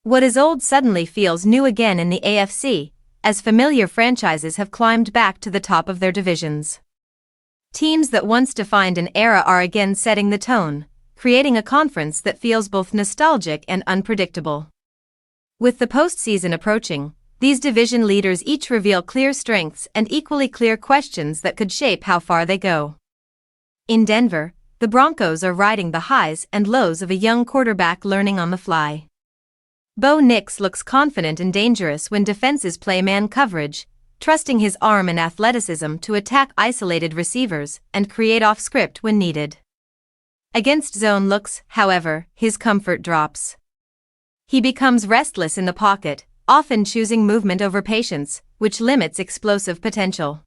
What is old suddenly feels new again in the AFC, as familiar franchises have climbed back to the top of their divisions. Teams that once defined an era are again setting the tone, creating a conference that feels both nostalgic and unpredictable. With the postseason approaching, these division leaders each reveal clear strengths and equally clear questions that could shape how far they go. In Denver, the Broncos are riding the highs and lows of a young quarterback learning on the fly. Bo Nix looks confident and dangerous when defenses play man coverage, trusting his arm and athleticism to attack isolated receivers and create off-script when needed. Against zone looks, however, his comfort drops. He becomes restless in the pocket, often choosing movement over patience, which limits explosive potential.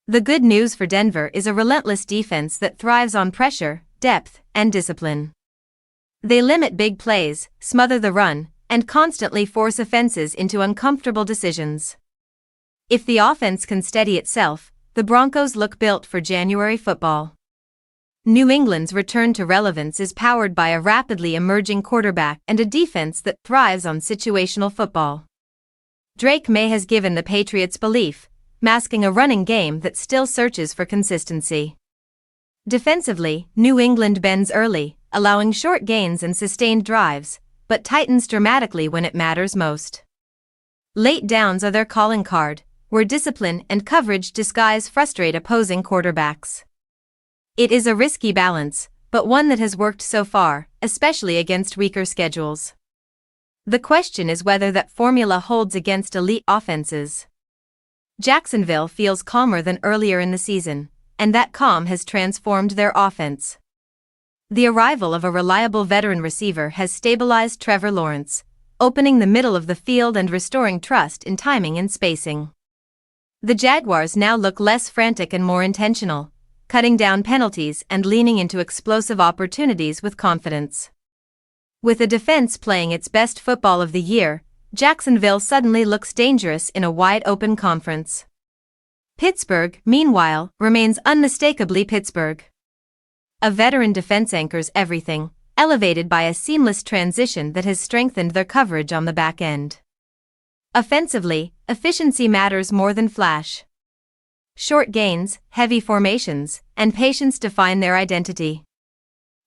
The good news for Denver is a relentless defense that thrives on pressure, depth, and discipline. They limit big plays, smother the run, and constantly force offenses into uncomfortable decisions. If the offense can steady itself, the Broncos look built for January football. New England's return to relevance is powered by a rapidly emerging quarterback and a defense that thrives on situational football. Drake Maye has given the Patriots belief, masking a running game that still searches for consistency. Defensively, New England bends early, allowing short gains and sustained drives, but tightens dramatically when it matters most. Late downs are their calling card, where discipline and coverage disguise frustrate opposing quarterbacks. It is a risky balance, but one that has worked so far, especially against weaker schedules. The question is whether that formula holds against elite offenses. Jacksonville feels calmer than earlier in the season, and that calm has transformed their offense. The arrival of a reliable veteran receiver has stabilized Trevor Lawrence, opening the middle of the field and restoring trust in timing and spacing. The Jaguars now look less frantic and more intentional, cutting down penalties and leaning into explosive opportunities with confidence. With a defense playing its best football of the year, Jacksonville suddenly looks dangerous in a wide-open conference. Pittsburgh, meanwhile, remains unmistakably Pittsburgh. A veteran defense anchors everything, elevated by a seamless transition that has strengthened their coverage on the back end. Offensively, efficiency matters more than flash. Short gains, heavy formations, and patience define their identity.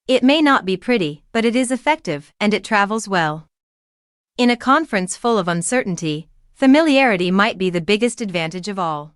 It may not be pretty, but it is effective, and it travels well. In a conference full of uncertainty, familiarity might be the biggest advantage of all.